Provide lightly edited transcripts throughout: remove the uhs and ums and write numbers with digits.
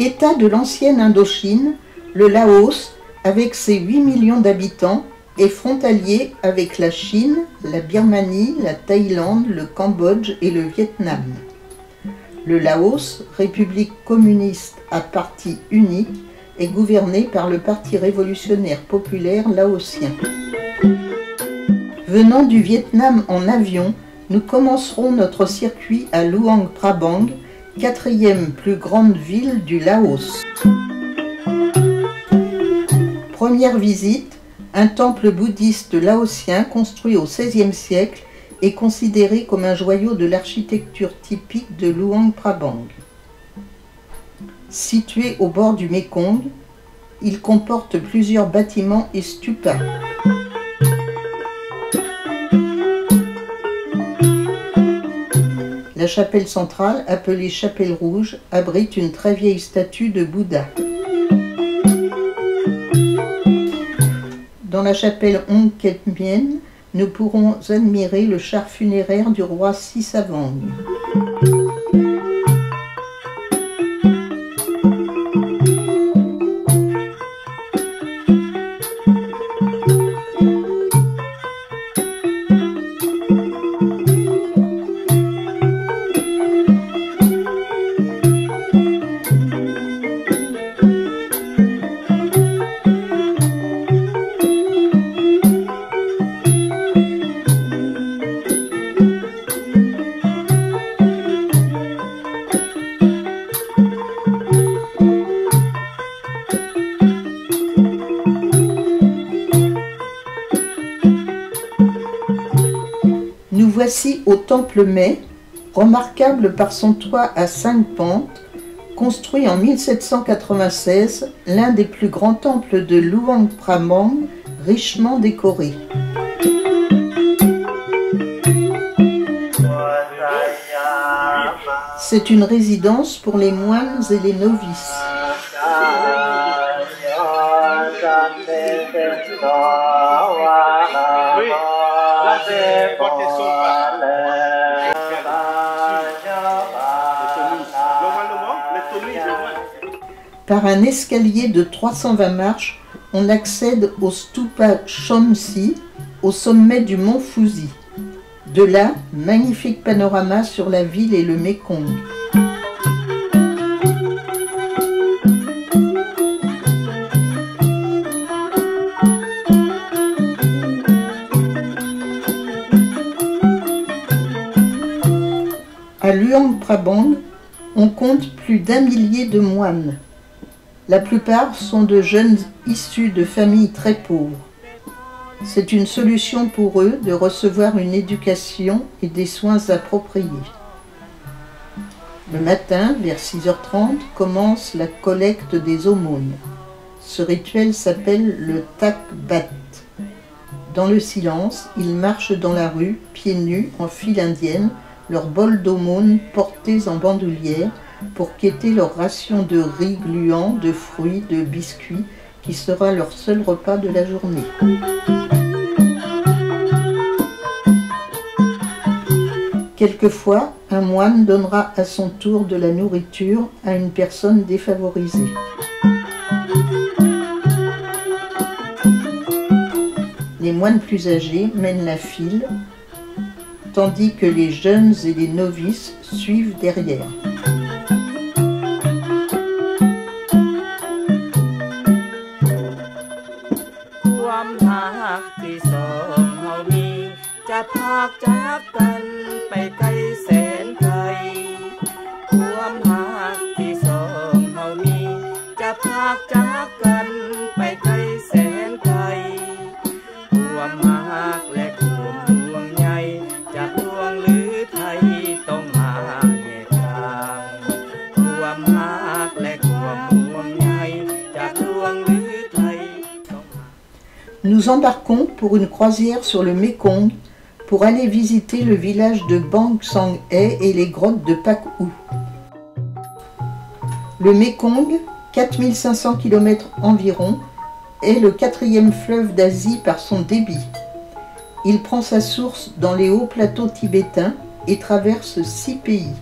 État de l'ancienne Indochine, le Laos, avec ses 8 millions d'habitants, est frontalier avec la Chine, la Birmanie, la Thaïlande, le Cambodge et le Vietnam. Le Laos, république communiste à parti unique, est gouverné par le Parti révolutionnaire populaire laotien. Venant du Vietnam en avion, nous commencerons notre circuit à Luang Prabang, 4e plus grande ville du Laos. Première visite, un temple bouddhiste laotien construit au XVIe siècle est considéré comme un joyau de l'architecture typique de Luang Prabang. Situé au bord du Mékong, il comporte plusieurs bâtiments et stupas. La chapelle centrale, appelée Chapelle Rouge, abrite une très vieille statue de Bouddha. Dans la chapelle Ong Ket Mien, nous pourrons admirer le char funéraire du roi Sisavang. Nous voici au Temple Mai, remarquable par son toit à 5 pentes, construit en 1796, l'un des plus grands temples de Luang Prabang, richement décoré. C'est une résidence pour les moines et les novices. Par un escalier de 320 marches, on accède au stupa Chomsy, au sommet du mont Fuji. De là, magnifique panorama sur la ville et le Mékong. À Luang Prabang, on compte plus d'1 millier de moines. La plupart sont de jeunes issus de familles très pauvres. C'est une solution pour eux de recevoir une éducation et des soins appropriés. Le matin, vers 6h30, commence la collecte des aumônes. Ce rituel s'appelle le Tak Bat. Dans le silence, ils marchent dans la rue, pieds nus, en file indienne, leurs bols d'aumône portés en bandoulière, pour quêter leur ration de riz gluant, de fruits, de biscuits, qui sera leur seul repas de la journée. Quelquefois, un moine donnera à son tour de la nourriture à une personne défavorisée. Les moines plus âgés mènent la file, tandis que les jeunes et les novices suivent derrière. Nous embarquons pour une croisière sur le Mékong pour aller visiter le village de Bang Sang He et les grottes de Pak U. Le Mékong, 4500 km environ, est le 4e fleuve d'Asie par son débit. Il prend sa source dans les hauts plateaux tibétains et traverse 6 pays.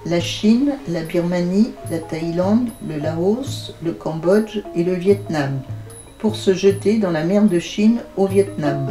la Chine, la Birmanie, la Thaïlande, le Laos, le Cambodge et le Vietnam, pour se jeter dans la mer de Chine au Vietnam.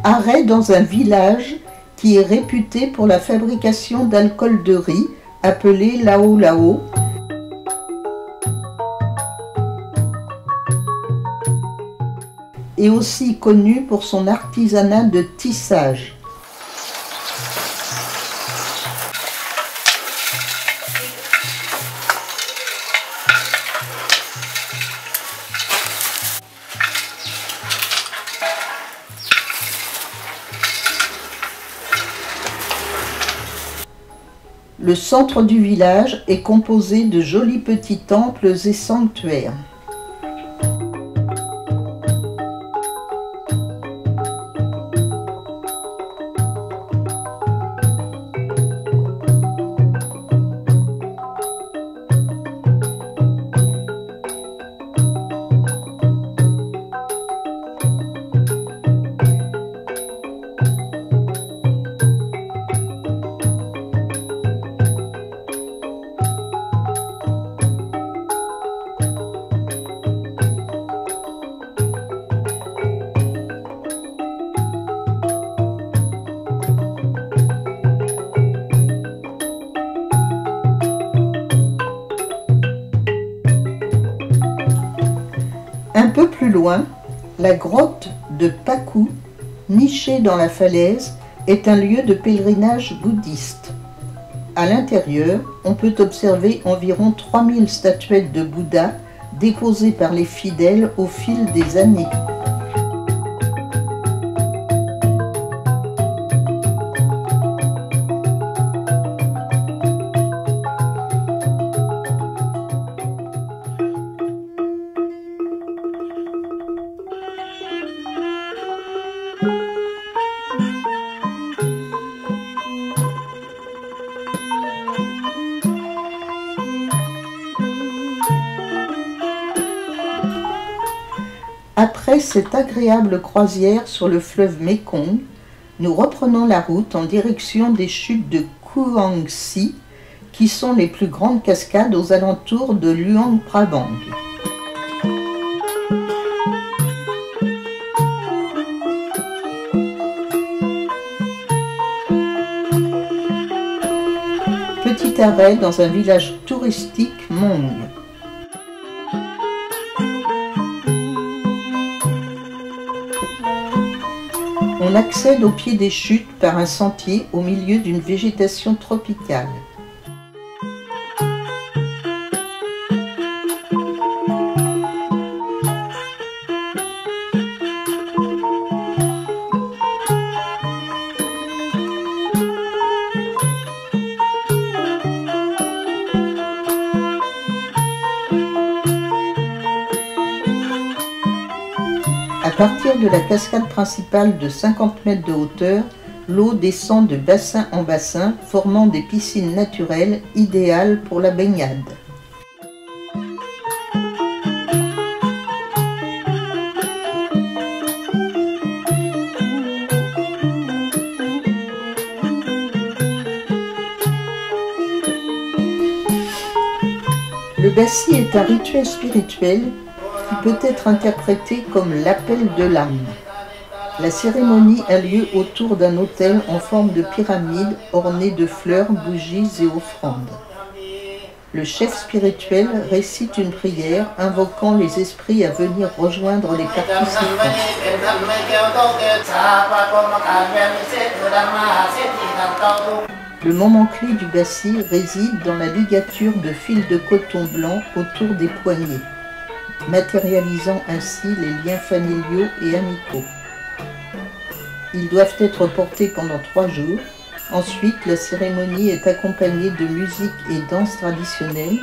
Arrêt dans un village qui est réputé pour la fabrication d'alcool de riz, appelé Lao Lao, et aussi connu pour son artisanat de tissage. Le centre du village est composé de jolis petits temples et sanctuaires. Un peu plus loin, la grotte de Paku, nichée dans la falaise, est un lieu de pèlerinage bouddhiste. À l'intérieur, on peut observer environ 3000 statuettes de Bouddha déposées par les fidèles au fil des années. Après cette agréable croisière sur le fleuve Mékong, nous reprenons la route en direction des chutes de Kuang Si, qui sont les plus grandes cascades aux alentours de Luang Prabang. Petit arrêt dans un village touristique Hmong. On accède au pied des chutes par un sentier au milieu d'une végétation tropicale. À partir de la cascade principale de 50 mètres de hauteur, l'eau descend de bassin en bassin, formant des piscines naturelles idéales pour la baignade. Le bassi est un rituel spirituel qui peut être interprété comme l'appel de l'âme. La cérémonie a lieu autour d'un autel en forme de pyramide orné de fleurs, bougies et offrandes. Le chef spirituel récite une prière invoquant les esprits à venir rejoindre les participants. Le moment clé du bassi réside dans la ligature de fils de coton blanc autour des poignets, matérialisant ainsi les liens familiaux et amicaux. Ils doivent être portés pendant 3 jours. Ensuite, la cérémonie est accompagnée de musique et danse traditionnelle.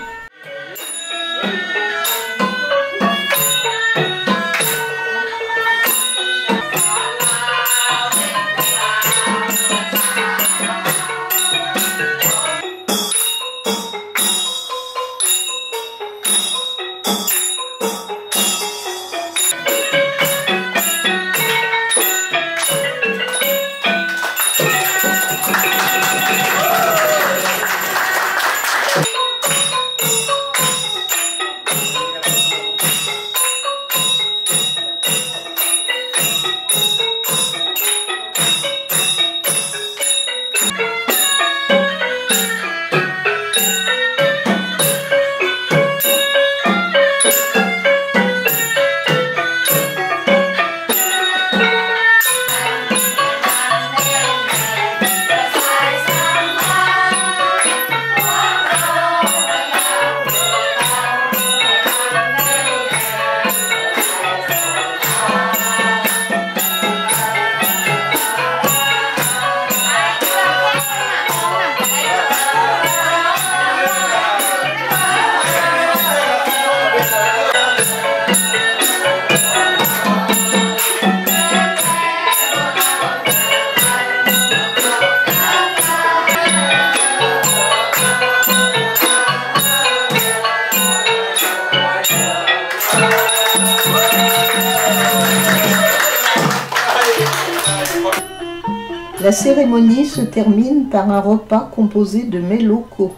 La cérémonie se termine par un repas composé de mets locaux.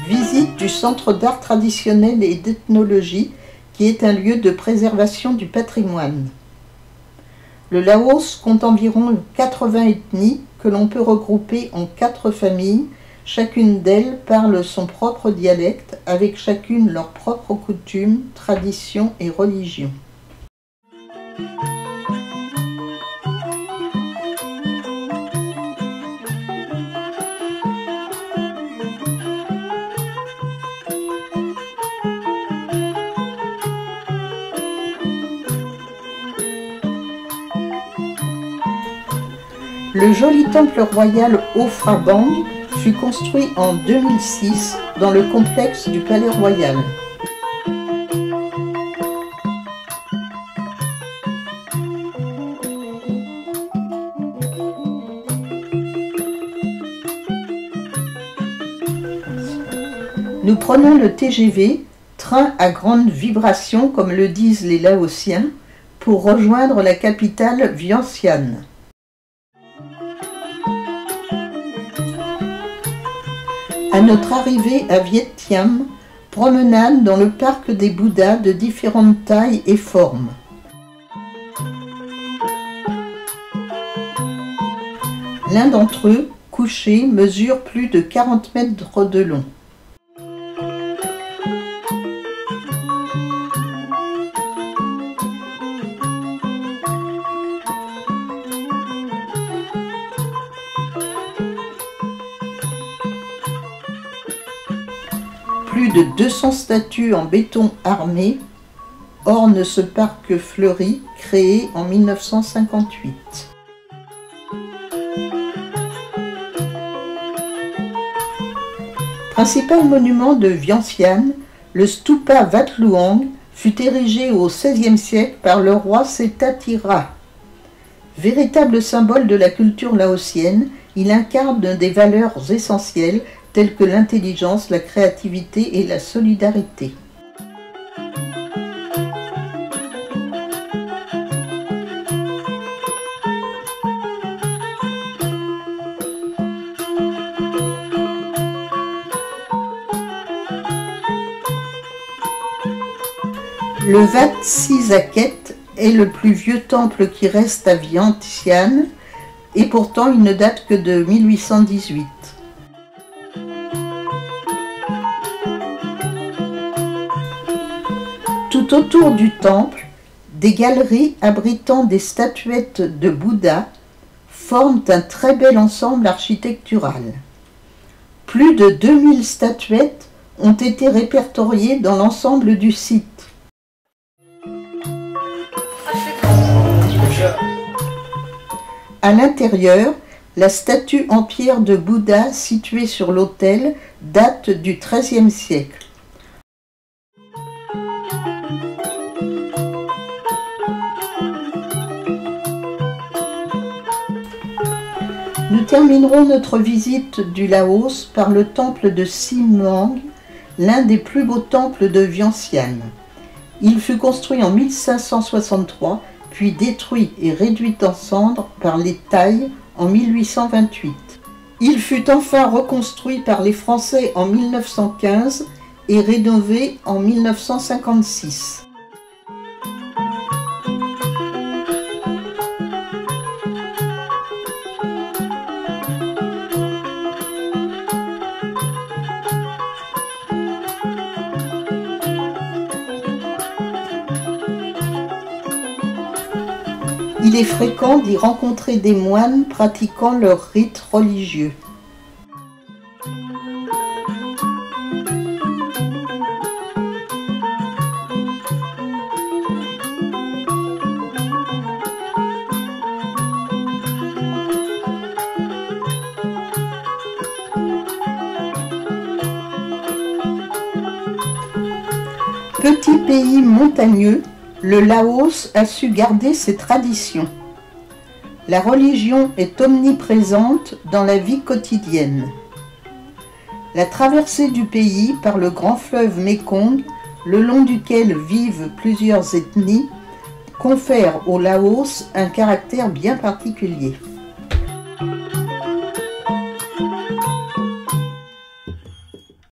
Visite du Centre d'art traditionnel et d'ethnologie, qui est un lieu de préservation du patrimoine. Le Laos compte environ 80 ethnies que l'on peut regrouper en 4 familles. Chacune d'elles parle son propre dialecte, avec chacune leurs propres coutumes, traditions et religions. Le joli temple royal Ofra Bang fut construit en 2006 dans le complexe du Palais Royal. Nous prenons le TGV, train à grande vibration comme le disent les Laotiens, pour rejoindre la capitale Vientiane. À notre arrivée à Vientiane, promenade dans le parc des Bouddhas de différentes tailles et formes. L'un d'entre eux, couché, mesure plus de 40 mètres de long. Plus de 200 statues en béton armé ornent ce parc fleuri créé en 1958. Principal monument de Vientiane, le Stupa Wat Luang fut érigé au XVIe siècle par le roi Setatira. Véritable symbole de la culture laotienne, il incarne des valeurs essentielles telles que l'intelligence, la créativité et la solidarité. Le Wat Sisaket est le plus vieux temple qui reste à Vientiane et pourtant il ne date que de 1818. Tout autour du temple, des galeries abritant des statuettes de Bouddha forment un très bel ensemble architectural. Plus de 2000 statuettes ont été répertoriées dans l'ensemble du site. À l'intérieur, la statue en pierre de Bouddha située sur l'autel date du XIIIe siècle. Nous terminerons notre visite du Laos par le temple de Simang, l'un des plus beaux temples de Vientiane. Il fut construit en 1563, puis détruit et réduit en cendres par les Thaïs en 1828. Il fut enfin reconstruit par les Français en 1915 et rénové en 1956. Il est fréquent d'y rencontrer des moines pratiquant leurs rites religieux. Petit pays montagneux, le Laos a su garder ses traditions. La religion est omniprésente dans la vie quotidienne. La traversée du pays par le grand fleuve Mékong, le long duquel vivent plusieurs ethnies, confère au Laos un caractère bien particulier.